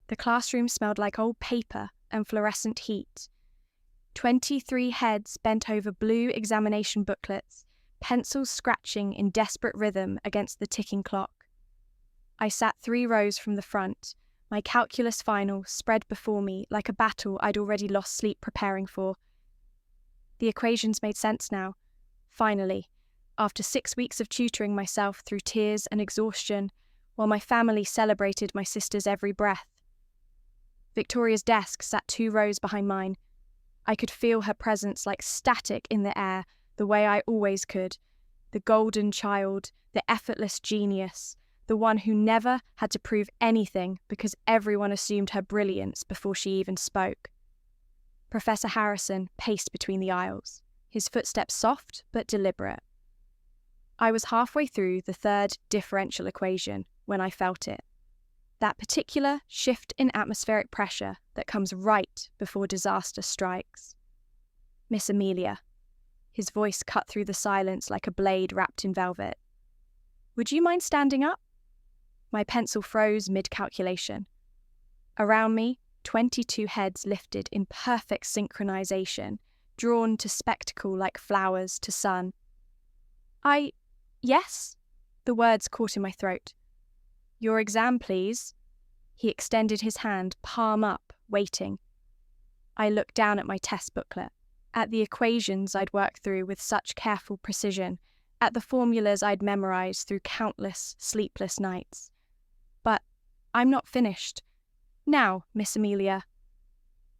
The classroom smelled like old paper and fluorescent heat. 23 heads bent over blue examination booklets, pencils scratching in desperate rhythm against the ticking clock. I sat 3 rows from the front, my calculus final spread before me like a battle I'd already lost sleep preparing for. The equations made sense now, finally, after 6 weeks of tutoring myself through tears and exhaustion, while my family celebrated my sister's every breath. Victoria's desk sat 2 rows behind mine. I could feel her presence like static in the air, the way I always could. The golden child, the effortless genius, the one who never had to prove anything because everyone assumed her brilliance before she even spoke. Professor Harrison paced between the aisles, his footsteps soft but deliberate. I was halfway through the 3rd differential equation when I felt it. That particular shift in atmospheric pressure that comes right before disaster strikes. Miss Amelia. His voice cut through the silence like a blade wrapped in velvet. Would you mind standing up? My pencil froze mid-calculation. Around me, 22 heads lifted in perfect synchronization, drawn to spectacle like flowers to sun. Yes? The words caught in my throat. Your exam, please. He extended his hand, palm up, waiting. I looked down at my test booklet, at the equations I'd worked through with such careful precision, at the formulas I'd memorized through countless sleepless nights. But I'm not finished. Now, Miss Amelia.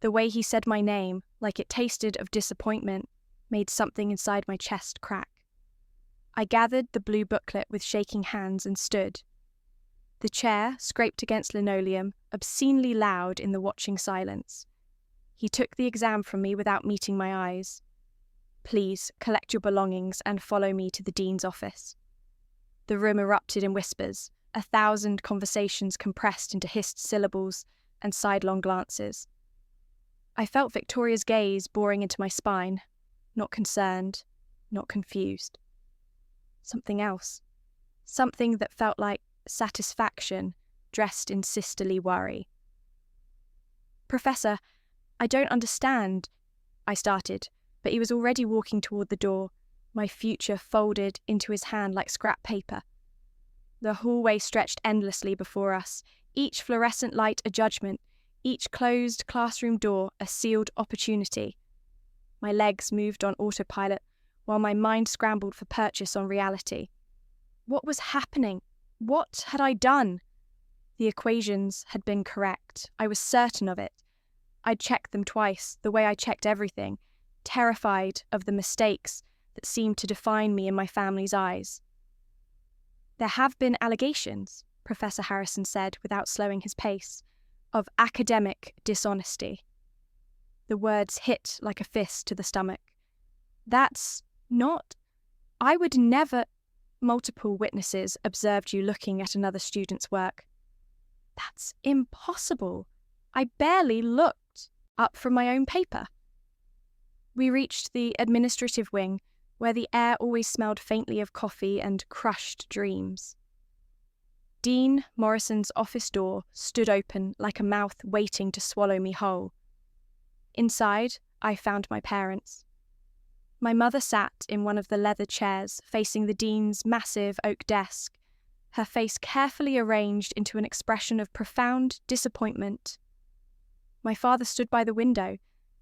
The way he said my name, like it tasted of disappointment, made something inside my chest crack. I gathered the blue booklet with shaking hands and stood. The chair scraped against linoleum, obscenely loud in the watching silence. He took the exam from me without meeting my eyes. Please collect your belongings and follow me to the dean's office. The room erupted in whispers, 1,000 conversations compressed into hissed syllables and sidelong glances. I felt Victoria's gaze boring into my spine, not concerned, not confused. Something else. Something that felt like satisfaction dressed in sisterly worry. Professor, I don't understand, I started, but he was already walking toward the door, my future folded into his hand like scrap paper. The hallway stretched endlessly before us, each fluorescent light a judgment, each closed classroom door a sealed opportunity. My legs moved on autopilot, while my mind scrambled for purchase on reality. What was happening? What had I done? The equations had been correct. I was certain of it. I'd checked them twice, the way I checked everything, terrified of the mistakes that seemed to define me in my family's eyes. There have been allegations, Professor Harrison said without slowing his pace, of academic dishonesty. The words hit like a fist to the stomach. That's not... I would never... Multiple witnesses observed you looking at another student's work. That's impossible. I barely looked up from my own paper. We reached the administrative wing, where the air always smelled faintly of coffee and crushed dreams. Dean Morrison's office door stood open like a mouth waiting to swallow me whole. Inside, I found my parents. My mother sat in one of the leather chairs facing the dean's massive oak desk, her face carefully arranged into an expression of profound disappointment. My father stood by the window,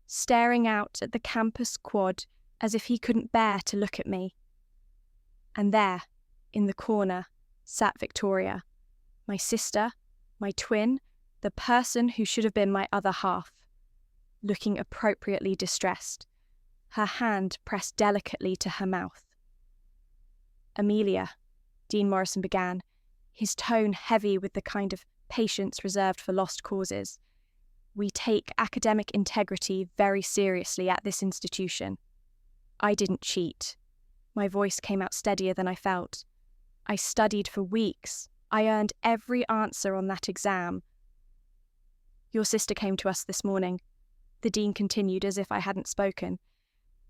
staring out at the campus quad as if he couldn't bear to look at me. And there, in the corner, sat Victoria, my sister, my twin, the person who should have been my other half, looking appropriately distressed, her hand pressed delicately to her mouth. Amelia, Dean Morrison began, his tone heavy with the kind of patience reserved for lost causes. We take academic integrity very seriously at this institution. I didn't cheat. My voice came out steadier than I felt. I studied for weeks. I earned every answer on that exam. Your sister came to us this morning, the dean continued as if I hadn't spoken,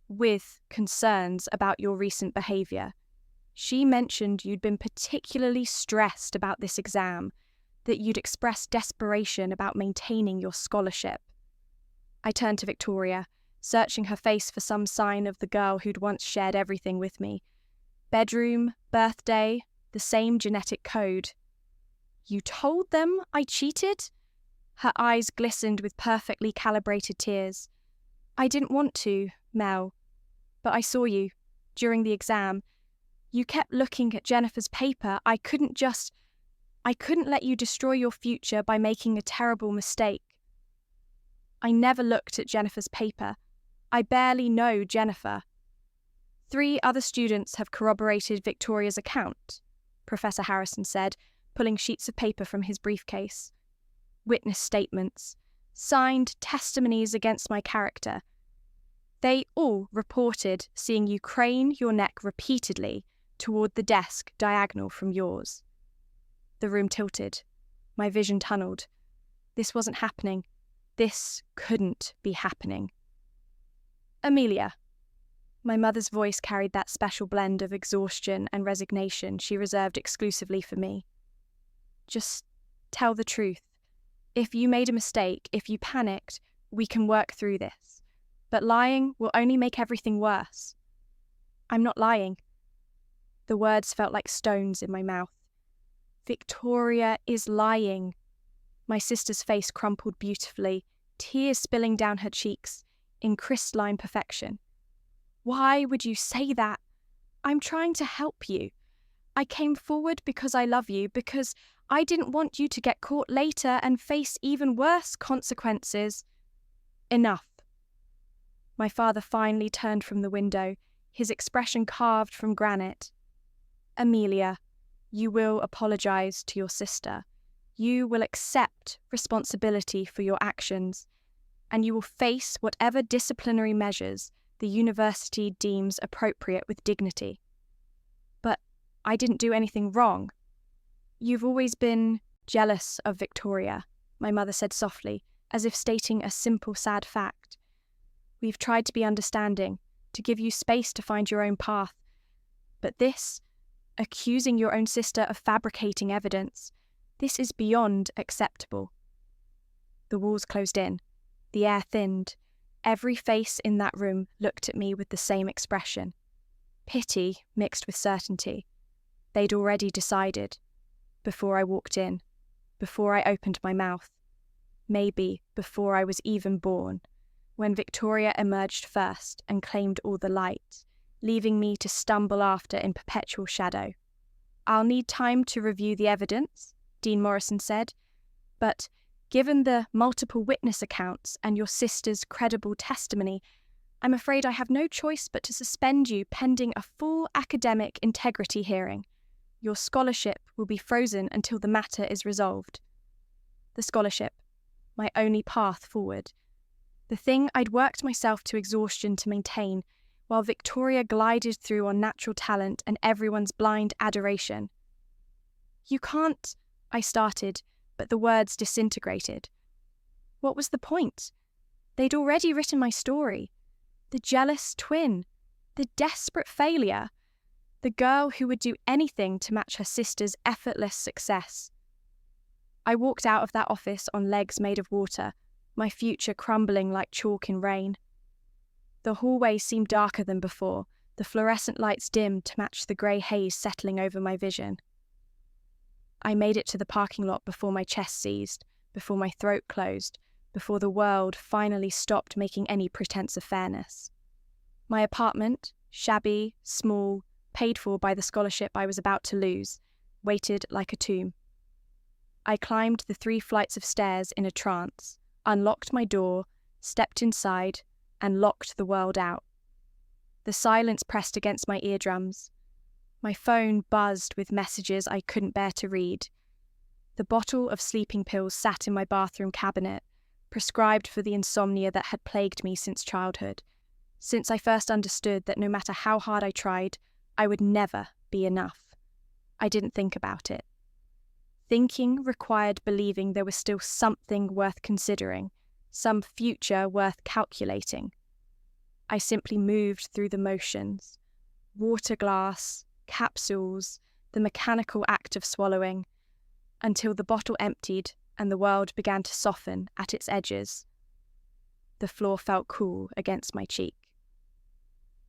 with concerns about your recent behaviour. She mentioned you'd been particularly stressed about this exam, that you'd express desperation about maintaining your scholarship. I turned to Victoria, searching her face for some sign of the girl who'd once shared everything with me. Bedroom, birthday, the same genetic code. You told them I cheated? Her eyes glistened with perfectly calibrated tears. I didn't want to, Mel, but I saw you, during the exam. You kept looking at Jennifer's paper. I couldn't let you destroy your future by making a terrible mistake. I never looked at Jennifer's paper. I barely know Jennifer. 3 other students have corroborated Victoria's account, Professor Harrison said, pulling sheets of paper from his briefcase. Witness statements, signed testimonies against my character. They all reported seeing you crane your neck repeatedly toward the desk diagonal from yours. The room tilted. My vision tunneled. This wasn't happening. This couldn't be happening. Amelia. My mother's voice carried that special blend of exhaustion and resignation she reserved exclusively for me. Just tell the truth. If you made a mistake, if you panicked, we can work through this. But lying will only make everything worse. I'm not lying. The words felt like stones in my mouth. Victoria is lying. My sister's face crumpled beautifully, tears spilling down her cheeks, in crystalline perfection. Why would you say that? I'm trying to help you. I came forward because I love you, because I didn't want you to get caught later and face even worse consequences. Enough. My father finally turned from the window, his expression carved from granite. Amelia, you will apologize to your sister. You will accept responsibility for your actions, and you will face whatever disciplinary measures the university deems appropriate with dignity. But I didn't do anything wrong. You've always been jealous of Victoria, my mother said softly, as if stating a simple, sad fact. We've tried to be understanding, to give you space to find your own path. But this, accusing your own sister of fabricating evidence, this is beyond acceptable. The walls closed in. The air thinned. Every face in that room looked at me with the same expression. Pity mixed with certainty. They'd already decided. Before I walked in. Before I opened my mouth. Maybe before I was even born. When Victoria emerged first and claimed all the light, leaving me to stumble after in perpetual shadow. I'll need time to review the evidence, Dean Morrison said, but given the multiple witness accounts and your sister's credible testimony, I'm afraid I have no choice but to suspend you pending a full academic integrity hearing. Your scholarship will be frozen until the matter is resolved. The scholarship, my only path forward. The thing I'd worked myself to exhaustion to maintain, while Victoria glided through on natural talent and everyone's blind adoration. You can't, I started, but the words disintegrated. What was the point? They'd already written my story. The jealous twin, the desperate failure, the girl who would do anything to match her sister's effortless success. I walked out of that office on legs made of water, my future crumbling like chalk in rain. The hallway seemed darker than before, the fluorescent lights dimmed to match the grey haze settling over my vision. I made it to the parking lot before my chest seized, before my throat closed, before the world finally stopped making any pretense of fairness. My apartment, shabby, small, paid for by the scholarship I was about to lose, waited like a tomb. I climbed the 3 flights of stairs in a trance, unlocked my door, stepped inside, and locked the world out. The silence pressed against my eardrums. My phone buzzed with messages I couldn't bear to read. The bottle of sleeping pills sat in my bathroom cabinet, prescribed for the insomnia that had plagued me since childhood, since I first understood that no matter how hard I tried, I would never be enough. I didn't think about it. Thinking required believing there was still something worth considering, some future worth calculating. I simply moved through the motions. Water glass, capsules, the mechanical act of swallowing. until the bottle emptied and the world began to soften at its edges. The floor felt cool against my cheek.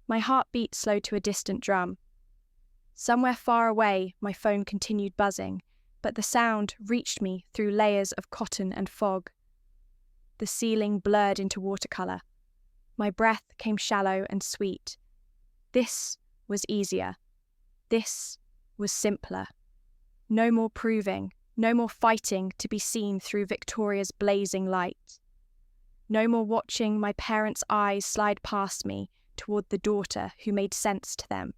My heartbeat slowed to a distant drum. Somewhere far away, my phone continued buzzing, but the sound reached me through layers of cotton and fog. The ceiling blurred into watercolour. My breath came shallow and sweet. This was easier. This was simpler. No more proving, no more fighting to be seen through Victoria's blazing light. No more watching my parents' eyes slide past me toward the daughter who made sense to them.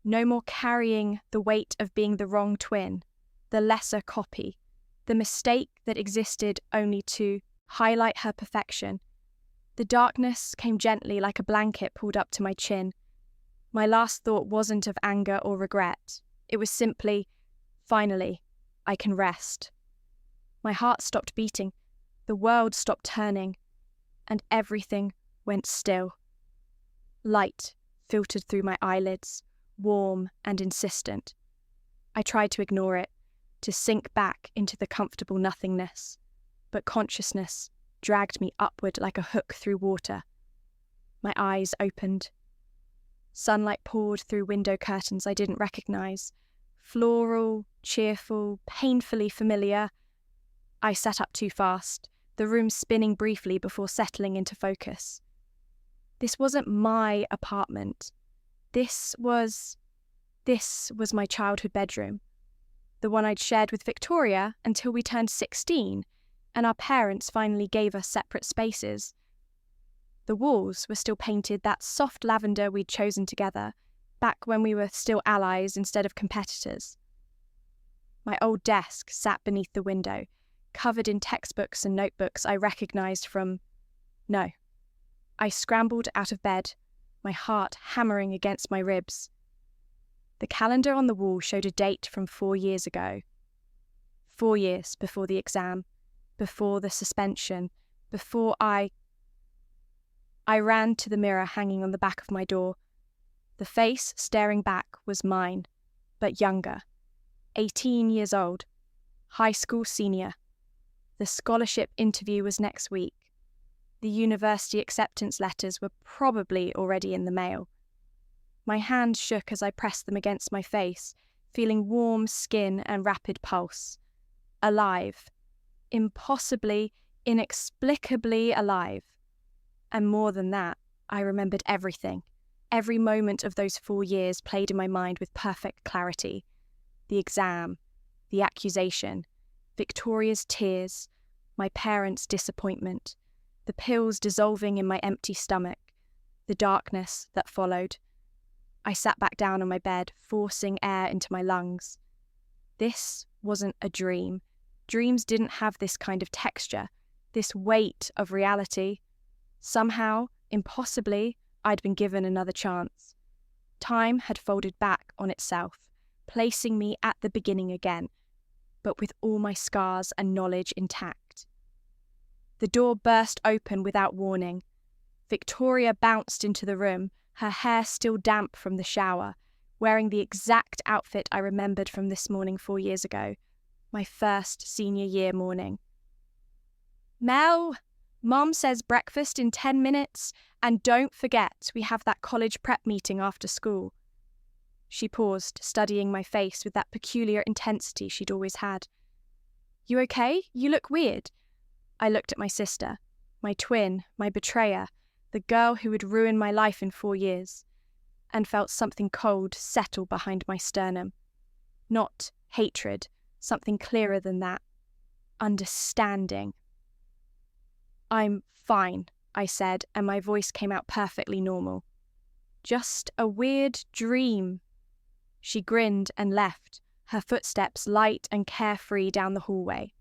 No more carrying the weight of being the wrong twin, the lesser copy, the mistake that existed only to highlight her perfection. The darkness came gently like a blanket pulled up to my chin. My last thought wasn't of anger or regret. It was simply, finally, I can rest. My heart stopped beating, the world stopped turning, and everything went still. Light filtered through my eyelids, warm and insistent. I tried to ignore it, to sink back into the comfortable nothingness, but consciousness dragged me upward like a hook through water. My eyes opened. Sunlight poured through window curtains I didn't recognize. Floral, cheerful, painfully familiar. I sat up too fast, the room spinning briefly before settling into focus. This wasn't my apartment. This was my childhood bedroom. The one I'd shared with Victoria until we turned 16, and our parents finally gave us separate spaces. The walls were still painted that soft lavender we'd chosen together, back when we were still allies instead of competitors. My old desk sat beneath the window, covered in textbooks and notebooks I recognized from... No. I scrambled out of bed, my heart hammering against my ribs. The calendar on the wall showed a date from 4 years ago. 4 years before the exam, before the suspension, before I ran to the mirror hanging on the back of my door. The face staring back was mine, but younger. 18 years old. High school senior. The scholarship interview was next week. The university acceptance letters were probably already in the mail. My hands shook as I pressed them against my face, feeling warm skin and rapid pulse. Alive. Impossibly, inexplicably alive. And more than that, I remembered everything. Every moment of those 4 years played in my mind with perfect clarity. The exam, the accusation, Victoria's tears, my parents' disappointment, the pills dissolving in my empty stomach, the darkness that followed. I sat back down on my bed, forcing air into my lungs. This wasn't a dream. Dreams didn't have this kind of texture, this weight of reality. Somehow, impossibly, I'd been given another chance. Time had folded back on itself, placing me at the beginning again, but with all my scars and knowledge intact. The door burst open without warning. Victoria bounced into the room, her hair still damp from the shower, wearing the exact outfit I remembered from this morning 4 years ago, my first senior year morning. "Mel, Mom says breakfast in 10 minutes, and don't forget we have that college prep meeting after school." She paused, studying my face with that peculiar intensity she'd always had. "You okay? You look weird." I looked at my sister, my twin, my betrayer, the girl who would ruin my life in 4 years, and felt something cold settle behind my sternum. Not hatred, something clearer than that. Understanding. "I'm fine," I said, and my voice came out perfectly normal. "Just a weird dream." She grinned and left, her footsteps light and carefree down the hallway.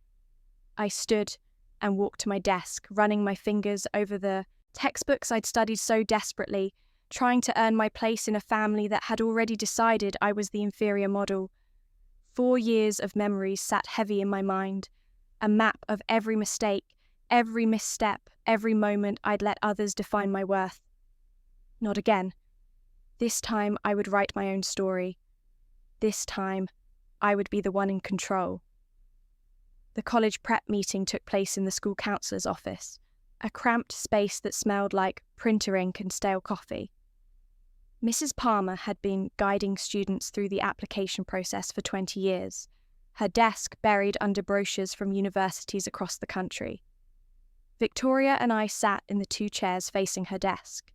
I stood and walked to my desk, running my fingers over the textbooks I'd studied so desperately, trying to earn my place in a family that had already decided I was the inferior model. 4 years of memories sat heavy in my mind, a map of every mistake, every misstep, every moment I'd let others define my worth. Not again. This time I would write my own story. This time I would be the one in control. The college prep meeting took place in the school counsellor's office, a cramped space that smelled like printer ink and stale coffee. Mrs. Palmer had been guiding students through the application process for 20 years, her desk buried under brochures from universities across the country. Victoria and I sat in the 2 chairs facing her desk.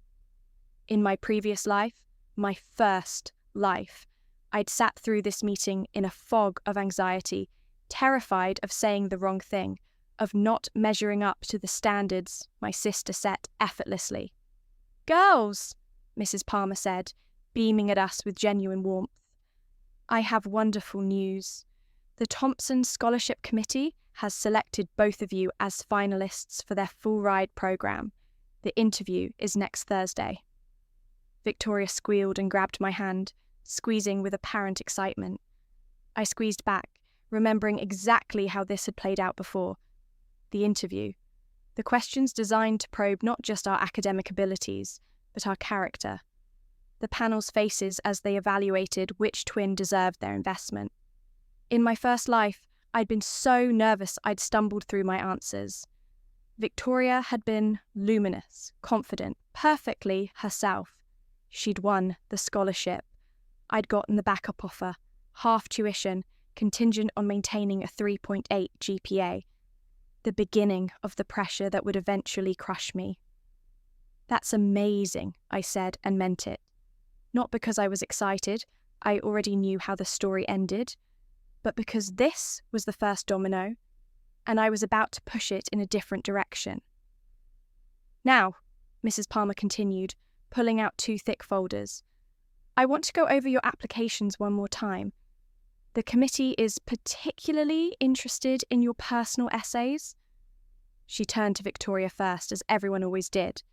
In my previous life, my first life, I'd sat through this meeting in a fog of anxiety, terrified of saying the wrong thing, of not measuring up to the standards my sister set effortlessly. "Girls," Mrs. Palmer said, beaming at us with genuine warmth, "I have wonderful news. The Thompson Scholarship Committee has selected both of you as finalists for their full ride programme. The interview is next Thursday." Victoria squealed and grabbed my hand, squeezing with apparent excitement. I squeezed back, remembering exactly how this had played out before. The interview. The questions designed to probe not just our academic abilities, but our character. The panel's faces as they evaluated which twin deserved their investment. In my first life, I'd been so nervous I'd stumbled through my answers. Victoria had been luminous, confident, perfectly herself. She'd won the scholarship. I'd gotten the backup offer, half tuition, contingent on maintaining a 3.8 GPA. The beginning of the pressure that would eventually crush me. "That's amazing," I said and meant it. Not because I was excited, I already knew how the story ended, but because this was the first domino, and I was about to push it in a different direction. "Now," Mrs. Palmer continued, pulling out 2 thick folders, "I want to go over your applications one more time. The committee is particularly interested in your personal essays." She turned to Victoria first, as everyone always did.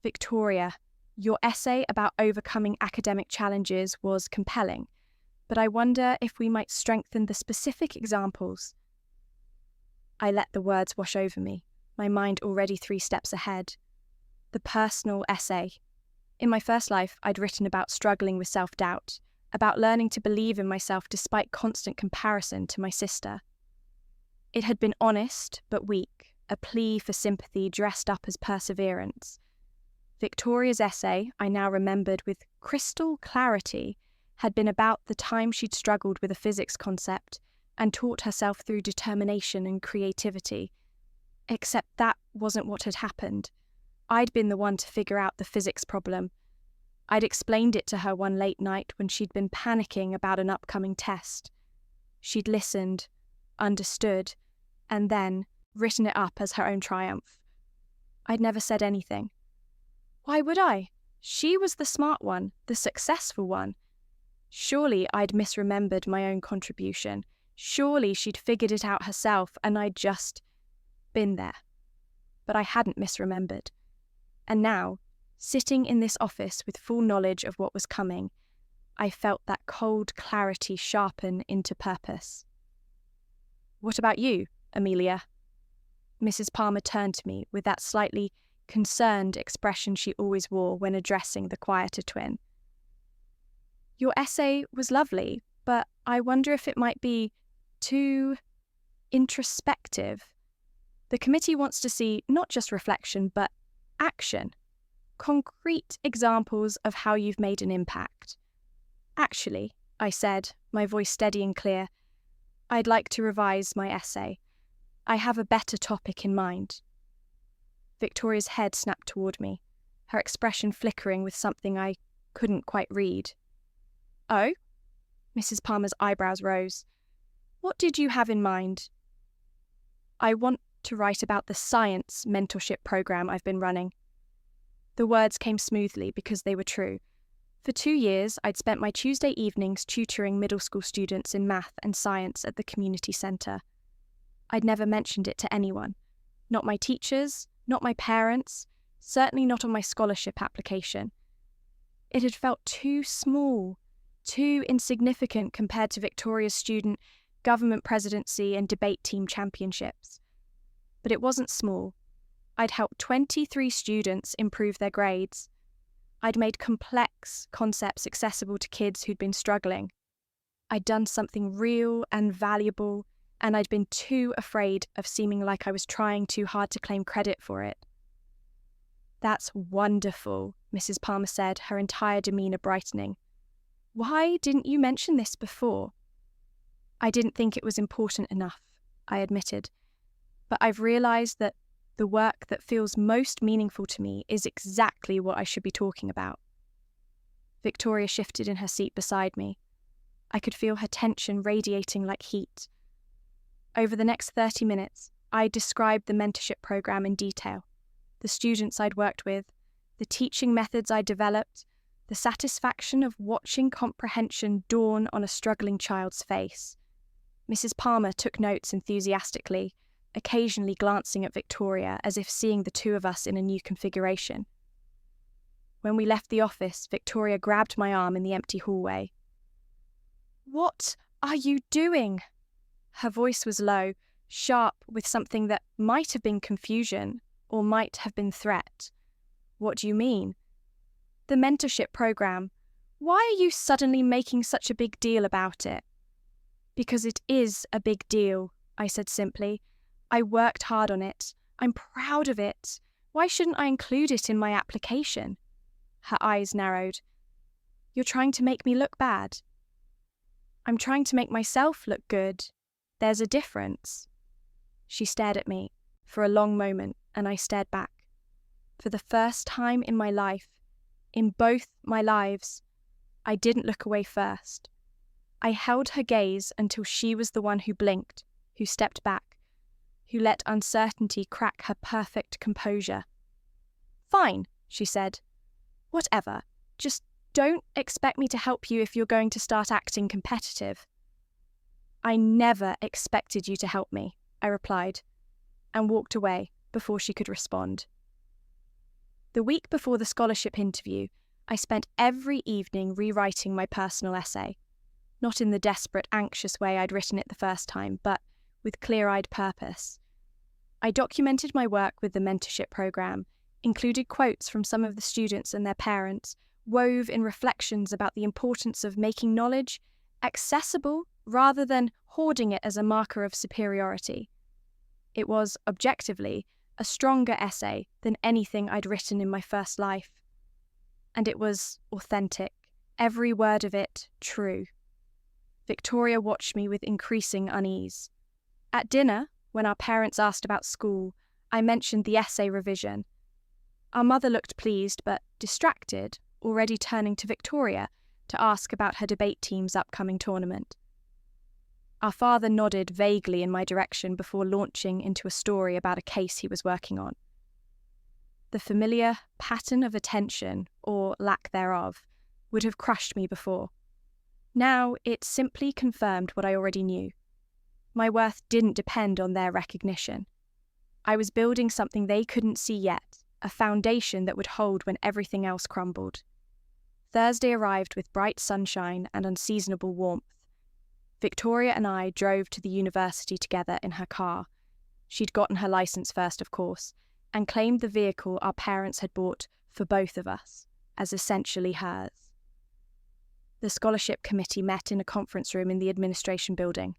"Victoria, your essay about overcoming academic challenges was compelling, but I wonder if we might strengthen the specific examples." I let the words wash over me, my mind already 3 steps ahead. The personal essay. In my first life, I'd written about struggling with self-doubt, about learning to believe in myself despite constant comparison to my sister. It had been honest but weak, a plea for sympathy dressed up as perseverance. Victoria's essay, I now remembered with crystal clarity, had been about the time she'd struggled with a physics concept and taught herself through determination and creativity. Except that wasn't what had happened. I'd been the one to figure out the physics problem. I'd explained it to her one late night when she'd been panicking about an upcoming test. She'd listened, understood, and then written it up as her own triumph. I'd never said anything. Why would I? She was the smart one, the successful one. Surely I'd misremembered my own contribution. Surely she'd figured it out herself and I'd just been there. But I hadn't misremembered. And now, sitting in this office with full knowledge of what was coming, I felt that cold clarity sharpen into purpose. "What about you, Amelia?" Mrs. Palmer turned to me with that slightly concerned expression she always wore when addressing the quieter twin. "Your essay was lovely, but I wonder if it might be too introspective. The committee wants to see not just reflection, but action. Concrete examples of how you've made an impact." "Actually," I said, my voice steady and clear, "I'd like to revise my essay. I have a better topic in mind." Victoria's head snapped toward me, her expression flickering with something I couldn't quite read. "Oh?" Mrs. Palmer's eyebrows rose. "What did you have in mind?" "I want to write about the science mentorship program I've been running." The words came smoothly because they were true. For 2 years, I'd spent my Tuesday evenings tutoring middle school students in math and science at the community centre. I'd never mentioned it to anyone. Not my teachers, not my parents, certainly not on my scholarship application. It had felt too small, too insignificant compared to Victoria's student, government presidency and debate team championships. But it wasn't small. I'd helped 23 students improve their grades. I'd made complex concepts accessible to kids who'd been struggling. I'd done something real and valuable, and I'd been too afraid of seeming like I was trying too hard to claim credit for it. "That's wonderful," Mrs. Palmer said, her entire demeanour brightening. "Why didn't you mention this before?" "I didn't think it was important enough," I admitted. "But I've realised that the work that feels most meaningful to me is exactly what I should be talking about." Victoria shifted in her seat beside me. I could feel her tension radiating like heat. Over the next 30 minutes, I described the mentorship program in detail, the students I'd worked with, the teaching methods I developed, the satisfaction of watching comprehension dawn on a struggling child's face. Mrs. Palmer took notes enthusiastically, occasionally glancing at Victoria as if seeing the two of us in a new configuration. When we left the office, Victoria grabbed my arm in the empty hallway. "What are you doing?" Her voice was low, sharp with something that might have been confusion or might have been threat. "What do you mean?" "The mentorship program. Why are you suddenly making such a big deal about it?" "Because it is a big deal," I said simply. "I worked hard on it. I'm proud of it. Why shouldn't I include it in my application?" Her eyes narrowed. "You're trying to make me look bad." "I'm trying to make myself look good. There's a difference." She stared at me for a long moment, and I stared back. For the first time in my life, in both my lives, I didn't look away first. I held her gaze until she was the one who blinked, who stepped back, who let uncertainty crack her perfect composure. "Fine," she said. "Whatever. Just don't expect me to help you if you're going to start acting competitive." "I never expected you to help me," I replied, and walked away before she could respond. The week before the scholarship interview, I spent every evening rewriting my personal essay, not in the desperate, anxious way I'd written it the first time, but with clear-eyed purpose. I documented my work with the mentorship program, included quotes from some of the students and their parents, wove in reflections about the importance of making knowledge accessible rather than hoarding it as a marker of superiority. It was, objectively, a stronger essay than anything I'd written in my first life. And it was authentic, every word of it true. Victoria watched me with increasing unease. At dinner, when our parents asked about school, I mentioned the essay revision. Our mother looked pleased but distracted, already turning to Victoria to ask about her debate team's upcoming tournament. Our father nodded vaguely in my direction before launching into a story about a case he was working on. The familiar pattern of attention, or lack thereof, would have crushed me before. Now it simply confirmed what I already knew. My worth didn't depend on their recognition. I was building something they couldn't see yet, a foundation that would hold when everything else crumbled. Thursday arrived with bright sunshine and unseasonable warmth. Victoria and I drove to the university together in her car. She'd gotten her license first, of course, and claimed the vehicle our parents had bought for both of us as essentially hers. The scholarship committee met in a conference room in the administration building.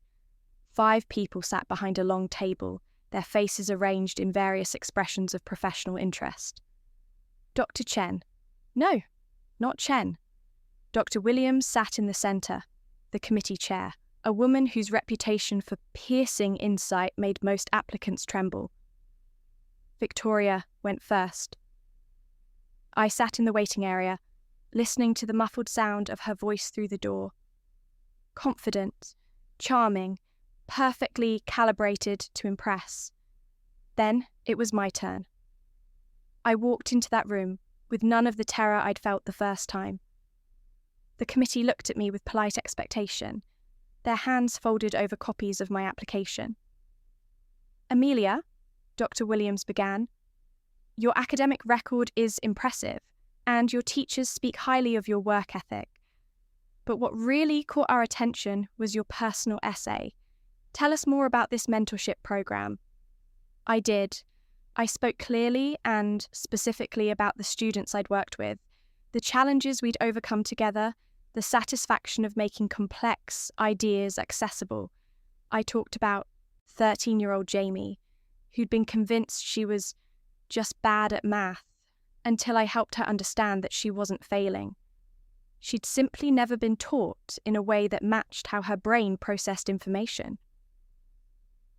5 people sat behind a long table, their faces arranged in various expressions of professional interest. Dr. Chen. No, not Chen. Dr. Williams sat in the centre, the committee chair, a woman whose reputation for piercing insight made most applicants tremble. Victoria went first. I sat in the waiting area, listening to the muffled sound of her voice through the door. Confident, charming, perfectly calibrated to impress. Then it was my turn. I walked into that room with none of the terror I'd felt the first time. The committee looked at me with polite expectation, their hands folded over copies of my application. "Amelia," Dr. Williams began, "your academic record is impressive, and your teachers speak highly of your work ethic. But what really caught our attention was your personal essay. Tell us more about this mentorship program." I did. I spoke clearly and specifically about the students I'd worked with, the challenges we'd overcome together, the satisfaction of making complex ideas accessible. I talked about 13-year-old Jamie, who'd been convinced she was just bad at math until I helped her understand that she wasn't failing. She'd simply never been taught in a way that matched how her brain processed information.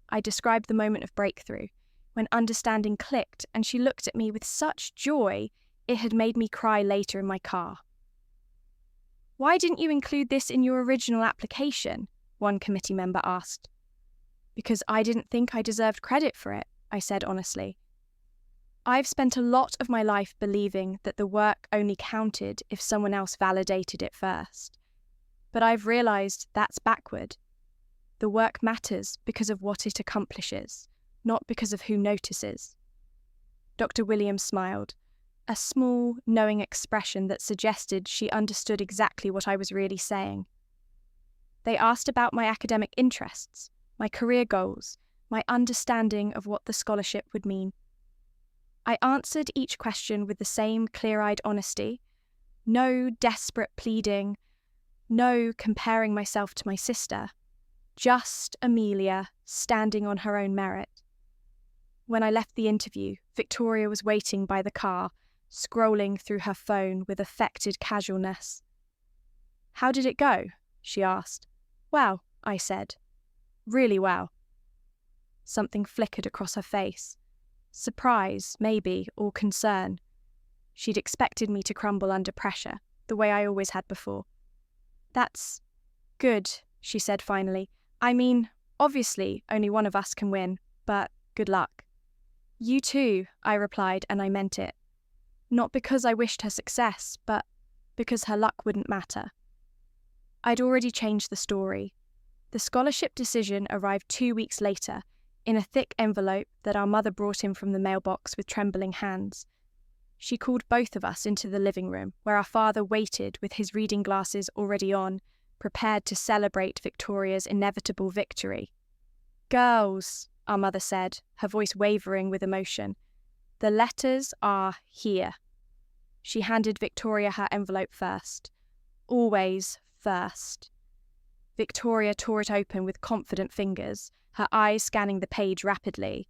I described the moment of breakthrough, when understanding clicked and she looked at me with such joy it had made me cry later in my car. "Why didn't you include this in your original application?" one committee member asked. "Because I didn't think I deserved credit for it," I said honestly. I've spent a lot of my life believing that the work only counted if someone else validated it first. But I've realised that's backward. The work matters because of what it accomplishes, not because of who notices. Dr. Williams smiled, a small, knowing expression that suggested she understood exactly what I was really saying. They asked about my academic interests, my career goals, my understanding of what the scholarship would mean. I answered each question with the same clear-eyed honesty, no desperate pleading, no comparing myself to my sister, just Amelia standing on her own merit. When I left the interview, Victoria was waiting by the car, scrolling through her phone with affected casualness. "How did it go?" she asked. "Well," I said. "Really well." Something flickered across her face. Surprise, maybe, or concern. She'd expected me to crumble under pressure, the way I always had before. "That's good," she said finally. "I mean, obviously, only one of us can win, but good luck." "You too," I replied, and I meant it. Not because I wished her success, but because her luck wouldn't matter. I'd already changed the story. The scholarship decision arrived 2 weeks later, in a thick envelope that our mother brought in from the mailbox with trembling hands. She called both of us into the living room, where our father waited with his reading glasses already on, prepared to celebrate Victoria's inevitable victory. "Girls," our mother said, her voice wavering with emotion, "the letters are here." She handed Victoria her envelope first. Always first. Victoria tore it open with confident fingers, her eyes scanning the page rapidly.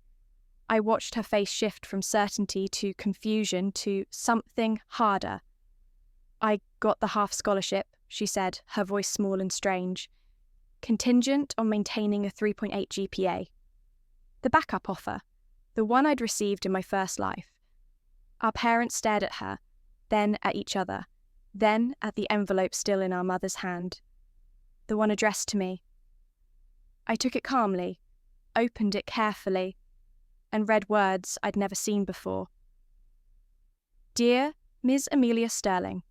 I watched her face shift from certainty to confusion to something harder. "I got the half scholarship," she said, her voice small and strange. "Contingent on maintaining a 3.8 GPA. The backup offer, the one I'd received in my first life." Our parents stared at her, then at each other, then at the envelope still in our mother's hand. The one addressed to me. I took it calmly, opened it carefully, and read words I'd never seen before. "Dear Ms. Amelia Sterling,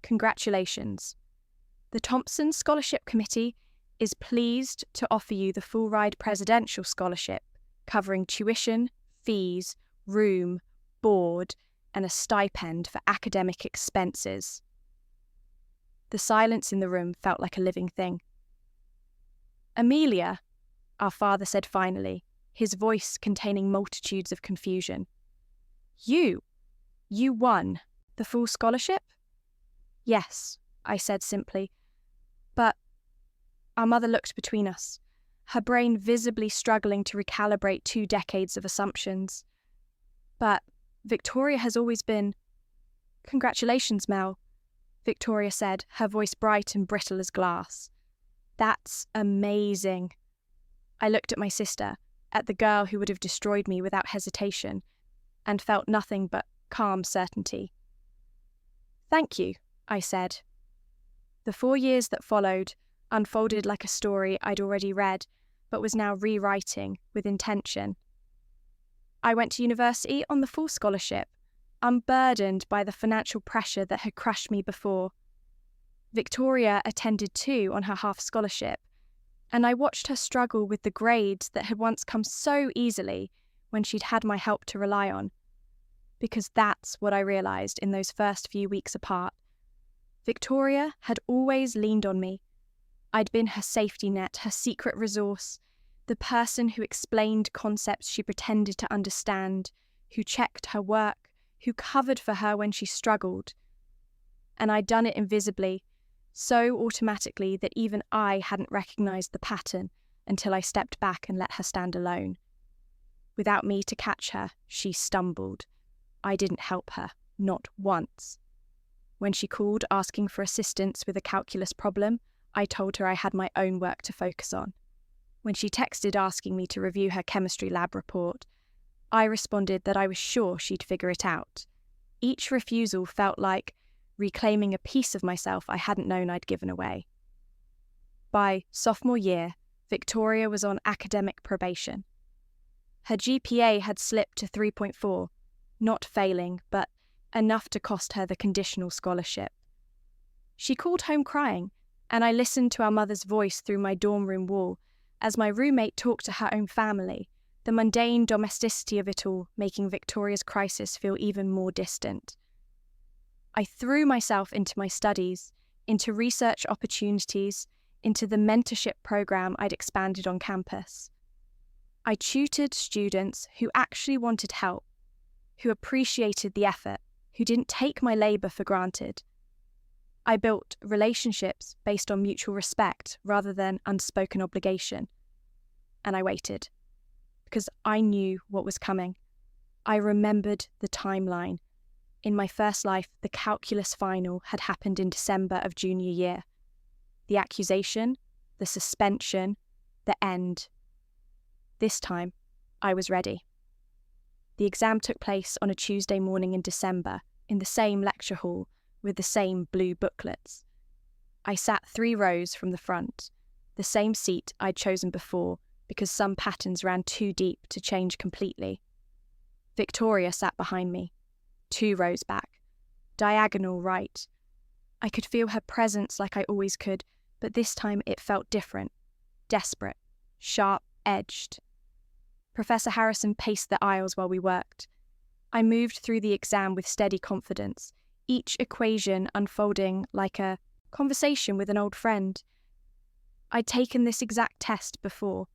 congratulations. The Thompson Scholarship Committee is pleased to offer you the full-ride presidential scholarship, covering tuition, fees, room, board, and a stipend for academic expenses." The silence in the room felt like a living thing. "Amelia," our father said finally, his voice containing multitudes of confusion. You won the full scholarship?" "Yes," I said simply. "But..." Our mother looked between us, her brain visibly struggling to recalibrate 2 decades of assumptions. "But Victoria has always been..." "Congratulations, Mel," Victoria said, her voice bright and brittle as glass. "That's amazing." I looked at my sister, at the girl who would have destroyed me without hesitation, and felt nothing but calm certainty. "Thank you," I said. The 4 years that followed unfolded like a story I'd already read, but was now rewriting with intention. I went to university on the full scholarship, unburdened by the financial pressure that had crushed me before. Victoria attended too on her half scholarship, and I watched her struggle with the grades that had once come so easily when she'd had my help to rely on. Because that's what I realised in those first few weeks apart. Victoria had always leaned on me. I'd been her safety net, her secret resource, the person who explained concepts she pretended to understand, who checked her work, who covered for her when she struggled. And I'd done it invisibly, so automatically that even I hadn't recognised the pattern, until I stepped back and let her stand alone. Without me to catch her, she stumbled. I didn't help her, not once. When she called asking for assistance with a calculus problem, I told her I had my own work to focus on. When she texted asking me to review her chemistry lab report, I responded that I was sure she'd figure it out. Each refusal felt like reclaiming a piece of myself I hadn't known I'd given away. By sophomore year, Victoria was on academic probation. Her GPA had slipped to 3.4, not failing, but enough to cost her the conditional scholarship. She called home crying, and I listened to our mother's voice through my dorm room wall as my roommate talked to her own family, the mundane domesticity of it all making Victoria's crisis feel even more distant. I threw myself into my studies, into research opportunities, into the mentorship program I'd expanded on campus. I tutored students who actually wanted help, who appreciated the effort, who didn't take my labour for granted. I built relationships based on mutual respect rather than unspoken obligation. And I waited, because I knew what was coming. I remembered the timeline. In my first life, the calculus final had happened in December of junior year. The accusation, the suspension, the end. This time, I was ready. The exam took place on a Tuesday morning in December, in the same lecture hall, with the same blue booklets. I sat 3 rows from the front, the same seat I'd chosen before because some patterns ran too deep to change completely. Victoria sat behind me, 2 rows back, diagonal right. I could feel her presence like I always could, but this time it felt different, desperate, sharp-edged. Professor Harrison paced the aisles while we worked. I moved through the exam with steady confidence, each equation unfolding like a conversation with an old friend. I'd taken this exact test before.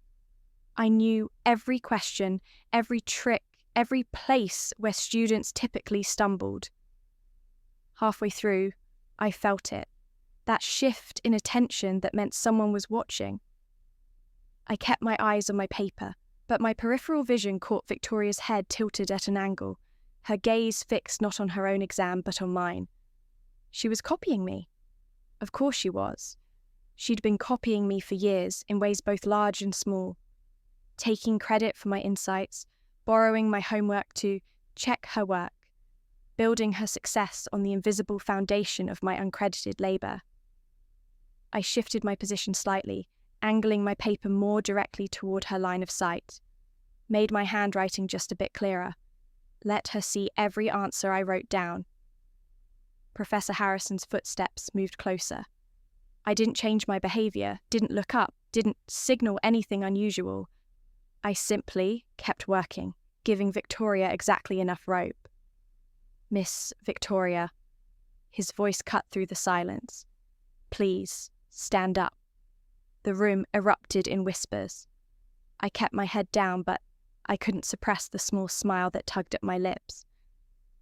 I knew every question, every trick, every place where students typically stumbled. Halfway through, I felt it, that shift in attention that meant someone was watching. I kept my eyes on my paper, but my peripheral vision caught Victoria's head tilted at an angle, her gaze fixed not on her own exam but on mine. She was copying me. Of course she was. She'd been copying me for years in ways both large and small, taking credit for my insights, borrowing my homework to check her work, building her success on the invisible foundation of my uncredited labour. I shifted my position slightly, angling my paper more directly toward her line of sight, made my handwriting just a bit clearer, let her see every answer I wrote down. Professor Harrison's footsteps moved closer. I didn't change my behaviour, didn't look up, didn't signal anything unusual. I simply kept working, giving Victoria exactly enough rope. Miss Victoria, his voice cut through the silence. Please, stand up. The room erupted in whispers. I kept my head down, but I couldn't suppress the small smile that tugged at my lips.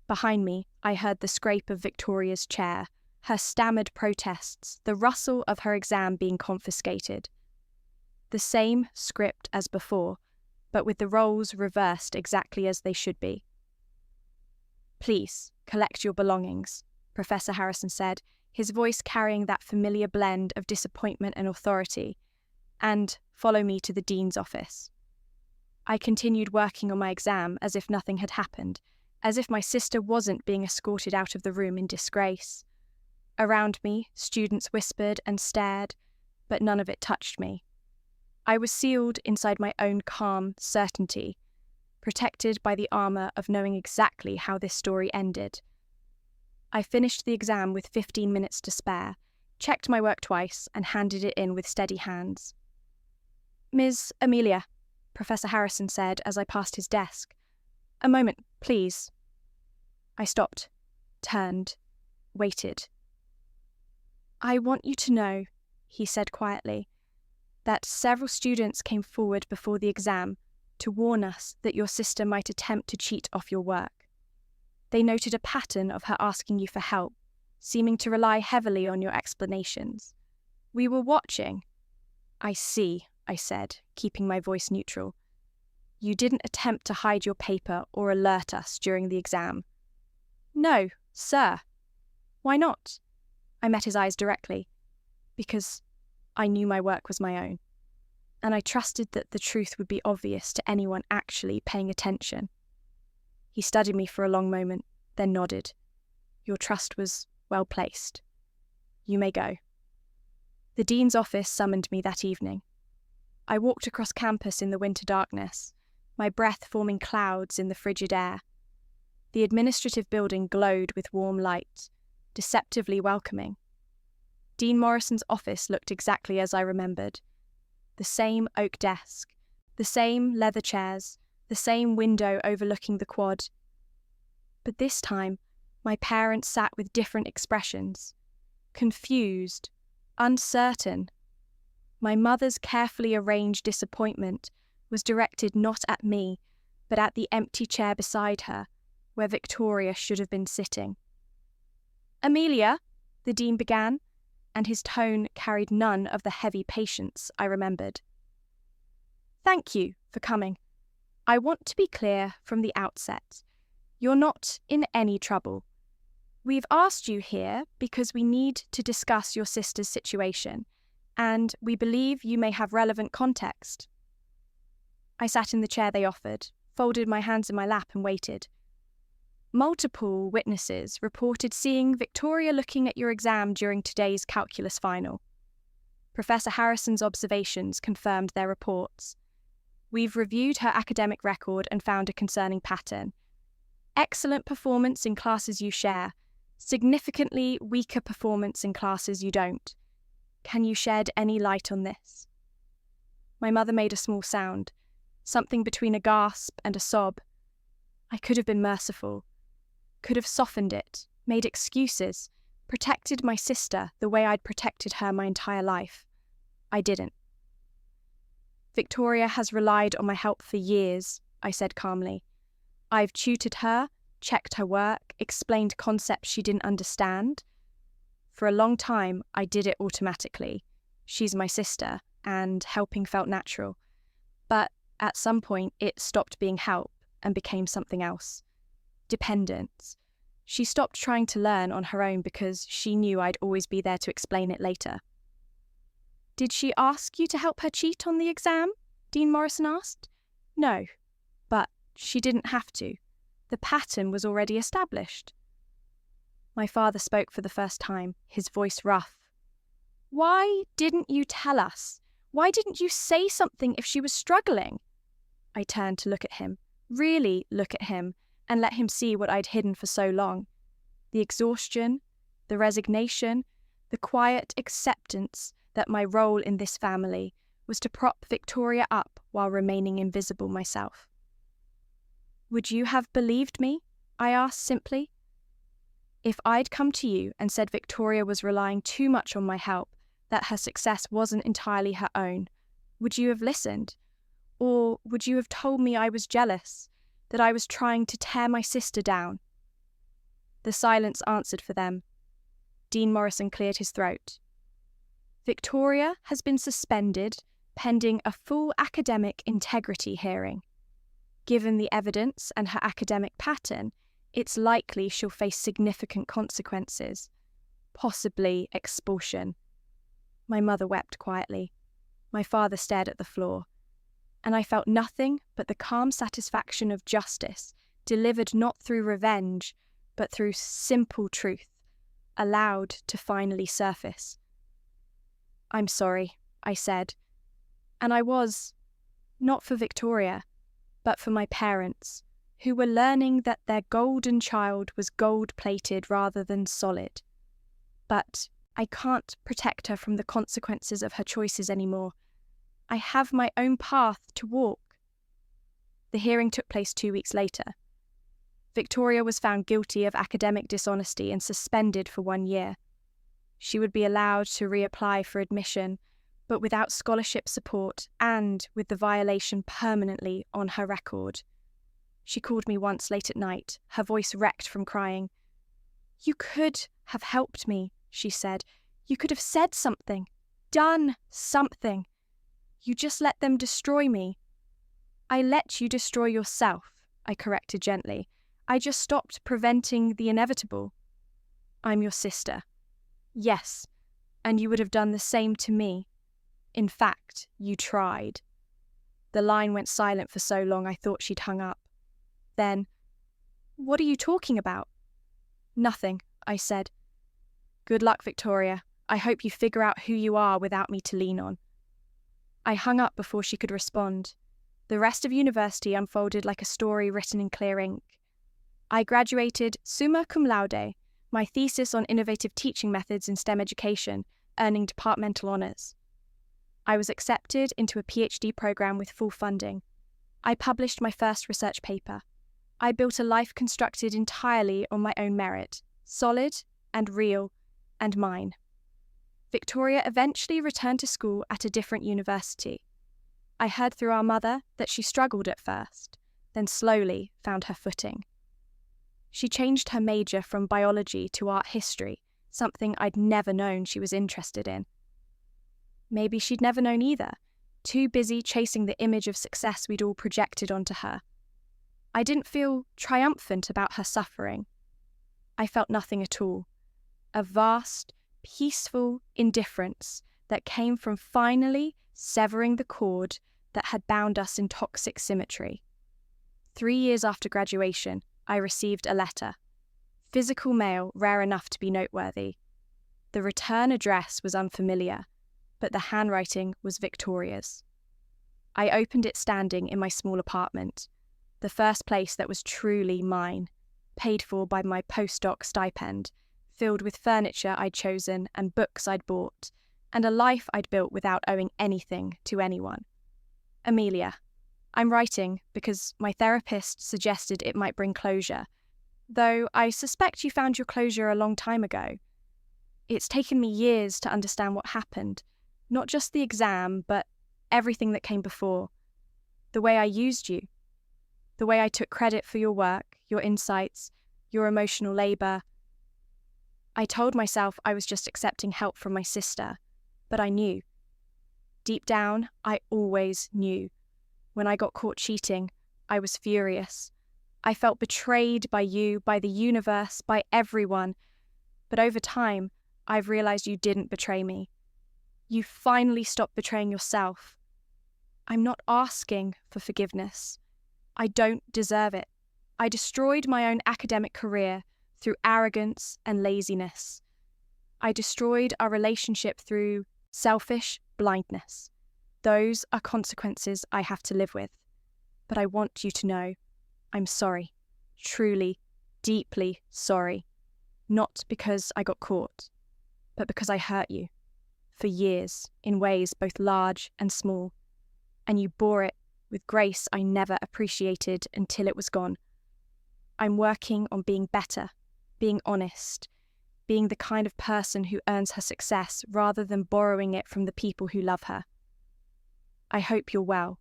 Behind me, I heard the scrape of Victoria's chair, her stammered protests, the rustle of her exam being confiscated. The same script as before, but with the roles reversed exactly as they should be. Please, collect your belongings, Professor Harrison said, his voice carrying that familiar blend of disappointment and authority, and follow me to the dean's office. I continued working on my exam as if nothing had happened, as if my sister wasn't being escorted out of the room in disgrace. Around me, students whispered and stared, but none of it touched me. I was sealed inside my own calm certainty, protected by the armour of knowing exactly how this story ended. I finished the exam with 15 minutes to spare, checked my work twice, and handed it in with steady hands. Ms. Amelia, Professor Harrison said as I passed his desk. A moment, please. I stopped, turned, waited. I want you to know, he said quietly, that several students came forward before the exam to warn us that your sister might attempt to cheat off your work. They noted a pattern of her asking you for help, seeming to rely heavily on your explanations. We were watching. I see, I said, keeping my voice neutral. You didn't attempt to hide your paper or alert us during the exam. No, sir. Why not? I met his eyes directly. Because I knew my work was my own, and I trusted that the truth would be obvious to anyone actually paying attention. He studied me for a long moment, then nodded. Your trust was well placed. You may go. The dean's office summoned me that evening. I walked across campus in the winter darkness, my breath forming clouds in the frigid air. The administrative building glowed with warm light, deceptively welcoming. Dean Morrison's office looked exactly as I remembered. The same oak desk, the same leather chairs, the same window overlooking the quad. But this time, my parents sat with different expressions. Confused, uncertain. My mother's carefully arranged disappointment was directed not at me, but at the empty chair beside her, where Victoria should have been sitting. Amelia, the dean began, and his tone carried none of the heavy patience I remembered. Thank you for coming. I want to be clear from the outset. You're not in any trouble. We've asked you here because we need to discuss your sister's situation, and we believe you may have relevant context. I sat in the chair they offered, folded my hands in my lap and waited. Multiple witnesses reported seeing Victoria looking at your exam during today's calculus final. Professor Harrison's observations confirmed their reports. We've reviewed her academic record and found a concerning pattern. Excellent performance in classes you share, significantly weaker performance in classes you don't. Can you shed any light on this? My mother made a small sound, something between a gasp and a sob. I could have been merciful. Could have softened it, made excuses, protected my sister the way I'd protected her my entire life. I didn't. Victoria has relied on my help for years, I said calmly. I've tutored her, checked her work, explained concepts she didn't understand. For a long time, I did it automatically. She's my sister, and helping felt natural. But at some point, it stopped being help and became something else. Dependence. She stopped trying to learn on her own because she knew I'd always be there to explain it later. Did she ask you to help her cheat on the exam? Dean Morrison asked. No, but she didn't have to. The pattern was already established. My father spoke for the first time, his voice rough. Why didn't you tell us? Why didn't you say something if she was struggling? I turned to look at him, really look at him, and let him see what I'd hidden for so long. The exhaustion, the resignation, the quiet acceptance that my role in this family was to prop Victoria up while remaining invisible myself. Would you have believed me? I asked simply. If I'd come to you and said Victoria was relying too much on my help, that her success wasn't entirely her own, would you have listened? Or would you have told me I was jealous, that I was trying to tear my sister down? The silence answered for them. Dean Morrison cleared his throat. Victoria has been suspended pending a full academic integrity hearing. Given the evidence and her academic pattern, it's likely she'll face significant consequences, possibly expulsion. My mother wept quietly. My father stared at the floor, and I felt nothing but the calm satisfaction of justice, delivered not through revenge, but through simple truth, allowed to finally surface. I'm sorry, I said, and I was, not for Victoria, but for my parents, who were learning that their golden child was gold-plated rather than solid. But I can't protect her from the consequences of her choices anymore. I have my own path to walk. The hearing took place 2 weeks later. Victoria was found guilty of academic dishonesty and suspended for 1 year. She would be allowed to reapply for admission, but without scholarship support and with the violation permanently on her record. She called me once late at night, her voice wrecked from crying. You could have helped me, she said. You could have said something, done something. You just let them destroy me. I let you destroy yourself, I corrected gently. I just stopped preventing the inevitable. I'm your sister. Yes, and you would have done the same to me. In fact, you tried. The line went silent for so long I thought she'd hung up. Then, what are you talking about? Nothing, I said. Good luck, Victoria. I hope you figure out who you are without me to lean on. I hung up before she could respond. The rest of university unfolded like a story written in clear ink. I graduated summa cum laude, my thesis on innovative teaching methods in STEM education, earning departmental honours. I was accepted into a PhD program with full funding. I published my first research paper. I built a life constructed entirely on my own merit, solid and real and mine. Victoria eventually returned to school at a different university. I heard through our mother that she struggled at first, then slowly found her footing. She changed her major from biology to art history, something I'd never known she was interested in. Maybe she'd never known either, too busy chasing the image of success we'd all projected onto her. I didn't feel triumphant about her suffering. I felt nothing at all. A vast, peaceful indifference that came from finally severing the cord that had bound us in toxic symmetry. 3 years after graduation, I received a letter. Physical mail, rare enough to be noteworthy. The return address was unfamiliar, but the handwriting was Victoria's. I opened it standing in my small apartment, the first place that was truly mine, paid for by my postdoc stipend, filled with furniture I'd chosen and books I'd bought, and a life I'd built without owing anything to anyone. Amelia, I'm writing because my therapist suggested it might bring closure, though I suspect you found your closure a long time ago. It's taken me years to understand what happened, not just the exam, but everything that came before. The way I used you, the way I took credit for your work, your insights, your emotional labour. I told myself I was just accepting help from my sister, but I knew. Deep down, I always knew. When I got caught cheating, I was furious. I felt betrayed by you, by the universe, by everyone. But over time, I've realised you didn't betray me. You finally stopped betraying yourself. I'm not asking for forgiveness. I don't deserve it. I destroyed my own academic career through arrogance and laziness. I destroyed our relationship through selfish blindness. Those are consequences I have to live with. But I want you to know, I'm sorry. Truly, deeply sorry. Not because I got caught, but because I hurt you. For years, in ways both large and small. And you bore it with grace I never appreciated until it was gone. I'm working on being better, being honest, being the kind of person who earns her success rather than borrowing it from the people who love her. I hope you're well.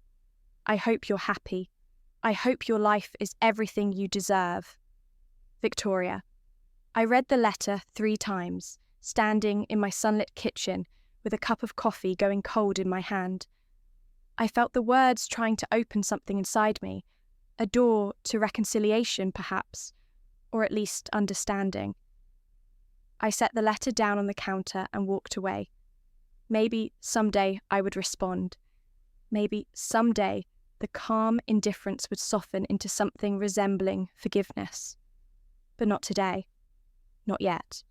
I hope you're happy. I hope your life is everything you deserve. Victoria. I read the letter 3 times, standing in my sunlit kitchen with a cup of coffee going cold in my hand. I felt the words trying to open something inside me, a door to reconciliation perhaps, or at least understanding. I set the letter down on the counter and walked away. Maybe someday I would respond. Maybe someday the calm indifference would soften into something resembling forgiveness. But not today. Not yet.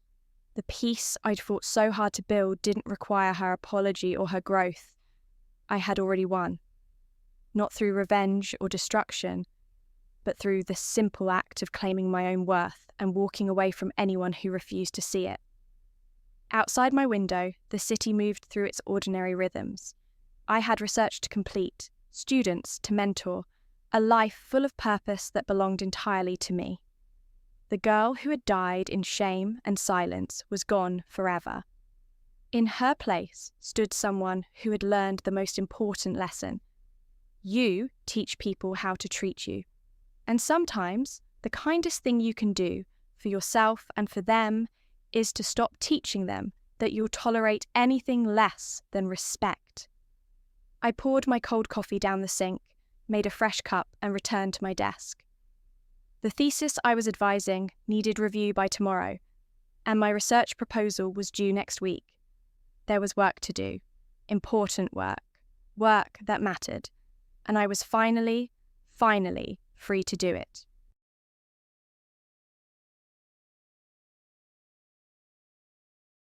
The peace I'd fought so hard to build didn't require her apology or her growth. I had already won. Not through revenge or destruction, but through the simple act of claiming my own worth and walking away from anyone who refused to see it. Outside my window, the city moved through its ordinary rhythms. I had research to complete, students to mentor, a life full of purpose that belonged entirely to me. The girl who had died in shame and silence was gone forever. In her place stood someone who had learned the most important lesson. You teach people how to treat you. And sometimes the kindest thing you can do for yourself and for them is to stop teaching them that you'll tolerate anything less than respect. I poured my cold coffee down the sink, made a fresh cup, and returned to my desk. The thesis I was advising needed review by tomorrow, and my research proposal was due next week. There was work to do, important work that mattered, and I was finally free to do it.